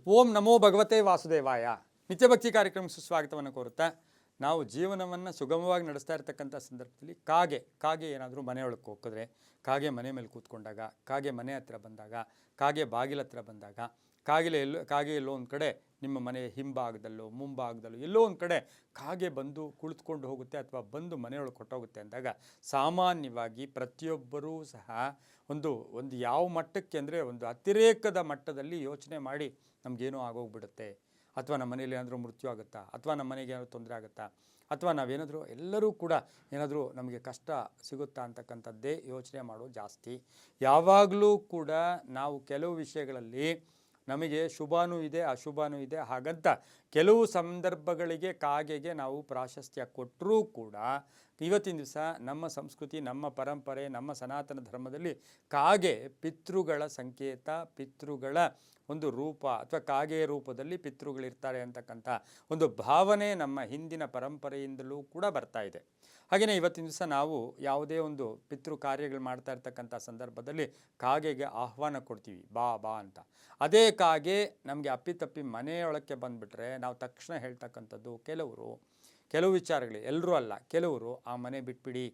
ಓಂ ನಮೋ ಭಗವತೆ ವಾಸುದೇವಾಯ. ನಿತ್ಯಭಕ್ತಿ ಕಾರ್ಯಕ್ರಮಕ್ಕೆ ಸುಸ್ವಾಗತವನ್ನು ಕೋರುತ್ತಾ ನಾವು ಜೀವನವನ್ನು ಸುಗಮವಾಗಿ ನಡೆಸ್ತಾ ಇರ್ತಕ್ಕಂಥ ಸಂದರ್ಭದಲ್ಲಿ ಕಾಗೆ ಏನಾದರೂ ಮನೆಯೊಳಗೆ ಹೋಗಿದ್ರೆ, ಕಾಗೆ ಮನೆ ಮೇಲೆ ಕೂತ್ಕೊಂಡಾಗ, ಕಾಗೆ ಮನೆ ಹತ್ರ ಬಂದಾಗ, ಕಾಗೆ ಬಾಗಿಲ ಹತ್ರ ಬಂದಾಗ, ಕಾಗೆ ಎಲ್ಲೋ ಒಂದು ಕಡೆ ನಿಮ್ಮ ಮನೆ ಹಿಂಭಾಗದಲ್ಲೋ ಮುಂಭಾಗದಲ್ಲೋ ಎಲ್ಲೋ ಒಂದು ಕಡೆ ಕಾಗೆ ಬಂದು ಕುಳಿತುಕೊಂಡು ಹೋಗುತ್ತೆ ಅಥವಾ ಬಂದು ಮನೆಯೊಳಗೆ ಕೊಟ್ಟೋಗುತ್ತೆ ಅಂದಾಗ ಸಾಮಾನ್ಯವಾಗಿ ಪ್ರತಿಯೊಬ್ಬರೂ ಸಹ ಒಂದು ಯಾವ ಮಟ್ಟಕ್ಕೆ ಅಂದರೆ ಒಂದು ಅತಿರೇಕದ ಮಟ್ಟದಲ್ಲಿ ಯೋಚನೆ ಮಾಡಿ ನಮಗೇನೋ ಆಗೋಗ್ಬಿಡುತ್ತೆ, ಅಥವಾ ನಮ್ಮ ಮನೇಲಿ ಏನಾದರೂ ಮೃತ್ಯು ಆಗುತ್ತಾ, ಅಥವಾ ನಮ್ಮ ಮನೆಗೆ ಏನಾದರೂ ತೊಂದರೆ ಆಗುತ್ತಾ, ಅಥವಾ ನಾವೇನಾದರೂ ಎಲ್ಲರೂ ಕೂಡ ಏನಾದರೂ ನಮಗೆ ಕಷ್ಟ ಸಿಗುತ್ತಾ ಅಂತಕ್ಕಂಥದ್ದೇ ಯೋಚನೆ ಮಾಡೋದು ಜಾಸ್ತಿ. ಯಾವಾಗಲೂ ಕೂಡ ನಾವು ಕೆಲವು ವಿಷಯಗಳಲ್ಲಿ ನಮಗೆ ಶುಭನೂ ಇದೆ ಅಶುಭನೂ ಇದೆ, ಹಾಗಂತ ಕೆಲವು ಸಂದರ್ಭಗಳಿಗೆ ಕಾಗೆಗೆ ನಾವು ಪ್ರಾಶಸ್ತ್ಯ ಕೊಟ್ಟರೂ ಕೂಡ ಇವತ್ತಿನ ದಿವಸ ನಮ್ಮ ಸಂಸ್ಕೃತಿ, ನಮ್ಮ ಪರಂಪರೆ, ನಮ್ಮ ಸನಾತನ ಧರ್ಮದಲ್ಲಿ ಕಾಗೆ ಪಿತೃಗಳ ಸಂಕೇತ, ಪಿತೃಗಳ ಒಂದು ರೂಪ ಅಥವಾ ಕಾಗೆಯ ರೂಪದಲ್ಲಿ ಪಿತೃಗಳಿರ್ತಾರೆ ಅಂತಕ್ಕಂಥ ಒಂದು ಭಾವನೆ ನಮ್ಮ ಹಿಂದಿನ ಪರಂಪರೆಯಿಂದಲೂ ಕೂಡ ಬರ್ತಾ ಇದೆ. ಹಾಗೆಯೇ ಇವತ್ತಿನ ದಿವಸ ನಾವು ಯಾವುದೇ ಒಂದು ಪಿತೃ ಕಾರ್ಯಗಳು ಮಾಡ್ತಾ ಇರ್ತಕ್ಕಂಥ ಸಂದರ್ಭದಲ್ಲಿ ಕಾಗೆಗೆ ಆಹ್ವಾನ ಕೊಡ್ತೀವಿ, ಬಾ ಬಾ ಅಂತ. ಅದೇ ಕಾಗೆ ನಮಗೆ ಅಪ್ಪಿತಪ್ಪಿ ಮನೆಯೊಳಕ್ಕೆ ಬಂದುಬಿಟ್ರೆ ನಾವು ತಕ್ಷಣ ಹೇಳ್ತಕ್ಕಂಥದ್ದು ಕೆಲವು ವಿಚಾರಗಳು, ಎಲ್ಲರೂ ಅಲ್ಲ, ಕೆಲವರು ಆ ಮನೆ ಬಿಟ್ಬಿಡಿ,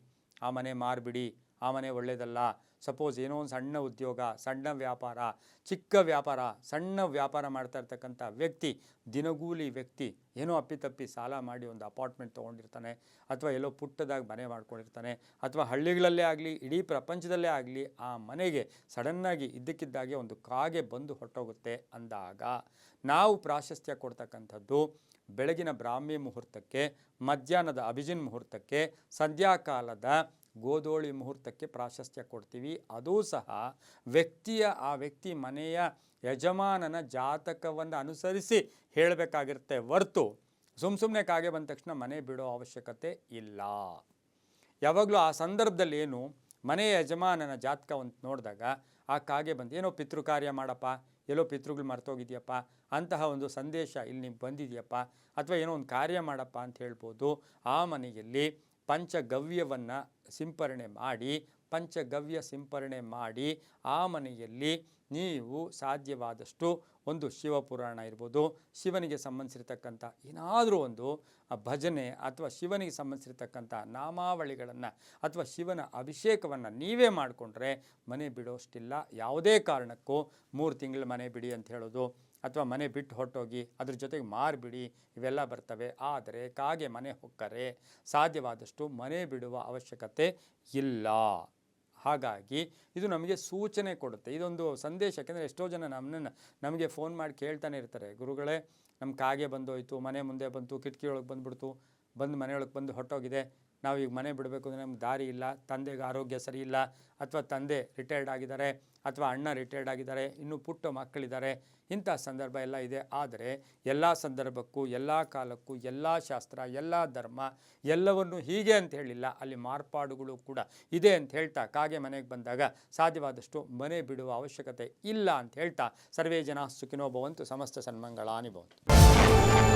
ಆ ಮನೆ ಮಾರಿಬಿಡಿ, ಆ ಮನೆ ಒಳ್ಳೆಯದಲ್ಲ. ಸಪೋಸ್ ಏನೋ ಒಂದು ಸಣ್ಣ ಉದ್ಯೋಗ, ಸಣ್ಣ ವ್ಯಾಪಾರ, ಚಿಕ್ಕ ವ್ಯಾಪಾರ, ಸಣ್ಣ ವ್ಯಾಪಾರ ಮಾಡ್ತಾ ಇರ್ತಕ್ಕಂಥ ವ್ಯಕ್ತಿ, ದಿನಗೂಲಿ ವ್ಯಕ್ತಿ ಏನೋ ಅಪ್ಪಿತಪ್ಪಿ ಸಾಲ ಮಾಡಿ ಒಂದು ಅಪಾರ್ಟ್ಮೆಂಟ್ ತೊಗೊಂಡಿರ್ತಾನೆ, ಅಥವಾ ಎಲ್ಲೋ ಪುಟ್ಟದಾಗಿ ಮನೆ ಮಾಡ್ಕೊಂಡಿರ್ತಾನೆ, ಅಥವಾ ಹಳ್ಳಿಗಳಲ್ಲೇ ಆಗಲಿ ಇಡೀ ಪ್ರಪಂಚದಲ್ಲೇ ಆಗಲಿ ಆ ಮನೆಗೆ ಸಡನ್ನಾಗಿ ಇದ್ದಕ್ಕಿದ್ದಾಗೆ ಒಂದು ಕಾಗೆ ಬಂದು ಹೊರಟೋಗುತ್ತೆ ಅಂದಾಗ ನಾವು ಪ್ರಾಶಸ್ತ್ಯ ಕೊಡ್ತಕ್ಕಂಥದ್ದು ಬೆಳಗಿನ ಬ್ರಾಹ್ಮಿ ಮುಹೂರ್ತಕ್ಕೆ, ಮಧ್ಯಾಹ್ನದ ಅಭಿಜಿನ್ ಮುಹೂರ್ತಕ್ಕೆ, ಸಂಧ್ಯಾಕಾಲದ ಗೋಧೋಳಿ ಮುಹೂರ್ತಕ್ಕೆ ಪ್ರಾಶಸ್ತ್ಯ ಕೊಡ್ತೀವಿ. ಅದೂ ಸಹ ಆ ವ್ಯಕ್ತಿ ಮನೆಯ ಯಜಮಾನನ ಜಾತಕವನ್ನು ಅನುಸರಿಸಿ ಹೇಳಬೇಕಾಗಿರುತ್ತೆ ಹೊರತು ಸುಮ್ಮನೆ ಕಾಗೆ ಬಂದ ತಕ್ಷಣ ಮನೆ ಬಿಡೋ ಅವಶ್ಯಕತೆ ಇಲ್ಲ. ಯಾವಾಗಲೂ ಆ ಸಂದರ್ಭದಲ್ಲಿ ಏನು ಮನೆಯ ಯಜಮಾನನ ಜಾತಕವನ್ನು ನೋಡಿದಾಗ ಆ ಕಾಗೆ ಬಂದು ಏನೋ ಪಿತೃ ಕಾರ್ಯ ಮಾಡಪ್ಪ, ಎಲ್ಲೋ ಪಿತೃಗಳು ಮರ್ತೋಗಿದೆಯಪ್ಪ, ಅಂತಹ ಒಂದು ಸಂದೇಶ ಇಲ್ಲಿ ನಿಮ್ಗೆ ಬಂದಿದೆಯಪ್ಪ, ಅಥವಾ ಏನೋ ಒಂದು ಕಾರ್ಯ ಮಾಡಪ್ಪ ಅಂತ ಹೇಳ್ಬೋದು. ಆ ಮನೆಯಲ್ಲಿ ಪಂಚಗವ್ಯವನ್ನು ಸಿಂಪರಣೆ ಮಾಡಿ ಆ ಮನೆಯಲ್ಲಿ ನೀವು ಸಾಧ್ಯವಾದಷ್ಟು ಒಂದು ಶಿವಪುರಾಣ ಇರ್ಬೋದು, ಶಿವನಿಗೆ ಸಂಬಂಧಿಸಿರ್ತಕ್ಕಂಥ ಏನಾದರೂ ಒಂದು ಭಜನೆ ಅಥವಾ ಶಿವನಿಗೆ ಸಂಬಂಧಿಸಿರ್ತಕ್ಕಂಥ ನಾಮಾವಳಿಗಳನ್ನು ಅಥವಾ ಶಿವನ ಅಭಿಷೇಕವನ್ನು ನೀವೇ ಮಾಡಿಕೊಂಡ್ರೆ ಮನೆ ಬಿಡೋಷ್ಟಿಲ್ಲ. ಯಾವುದೇ ಕಾರಣಕ್ಕೂ 3 ತಿಂಗಳು ಮನೆ ಬಿಡಿ ಅಂತ ಹೇಳೋದು, ಅಥವಾ ಮನೆ ಬಿಟ್ಟು ಹೊರಟೋಗಿ ಅದ್ರ ಜೊತೆಗೆ ಮಾರಿಬಿಡಿ, ಇವೆಲ್ಲ ಬರ್ತವೆ. ಆದರೆ ಕಾಗೆ ಮನೆ ಹೊಕ್ಕರೆ ಸಾಧ್ಯವಾದಷ್ಟು ಮನೆ ಬಿಡುವ ಅವಶ್ಯಕತೆ ಇಲ್ಲ. ಹಾಗಾಗಿ ಇದು ನಮಗೆ ಸೂಚನೆ ಕೊಡುತ್ತೆ, ಇದೊಂದು ಸಂದೇಶ. ಯಾಕೆಂದರೆ ಎಷ್ಟೋ ಜನ ನಮಗೆ ಫೋನ್ ಮಾಡಿ ಕೇಳ್ತಾನೆ ಇರ್ತಾರೆ, ಗುರುಗಳೇ ನಮ್ಮ ಕಾಗೆ ಬಂದೋಯ್ತು, ಮನೆ ಮುಂದೆ ಬಂತು, ಕಿಟಕಿ ಒಳಗೆ ಬಂದುಬಿಡ್ತು, ಮನೆಯೊಳಗೆ ಬಂದು ಹೊರಟೋಗಿದೆ, ನಾವು ಈಗ ಮನೆ ಬಿಡಬೇಕು ಅಂದರೆ ನಮ್ಗೆ ದಾರಿ ಇಲ್ಲ, ತಂದೆಗೆ ಆರೋಗ್ಯ ಸರಿ ಇಲ್ಲ, ಅಥವಾ ತಂದೆ ರಿಟೈರ್ಡ್ ಆಗಿದ್ದಾರೆ, ಅಥವಾ ಅಣ್ಣ ರಿಟೈರ್ಡ್ ಆಗಿದ್ದಾರೆ, ಇನ್ನೂ ಪುಟ್ಟ ಮಕ್ಕಳಿದ್ದಾರೆ, ಇಂಥ ಸಂದರ್ಭ ಎಲ್ಲ ಇದೆ. ಆದರೆ ಎಲ್ಲ ಸಂದರ್ಭಕ್ಕೂ, ಎಲ್ಲ ಕಾಲಕ್ಕೂ, ಎಲ್ಲ ಶಾಸ್ತ್ರ, ಎಲ್ಲ ಧರ್ಮ ಎಲ್ಲವನ್ನು ಹೀಗೆ ಅಂತ ಹೇಳಿಲ್ಲ, ಅಲ್ಲಿ ಮಾರ್ಪಾಡುಗಳು ಕೂಡ ಇದೆ ಅಂತ ಹೇಳ್ತಾ ಕಾಗೆ ಮನೆಗೆ ಬಂದಾಗ ಸಾಧ್ಯವಾದಷ್ಟು ಮನೆ ಬಿಡುವ ಅವಶ್ಯಕತೆ ಇಲ್ಲ ಅಂತ ಹೇಳ್ತಾ ಸರ್ವೇ ಜನ ಸುಖಿನೋ ಭವಂತು, ಸಮಸ್ತ ಸನ್ಮಂಗಳಾನಿ ಭವಂತು.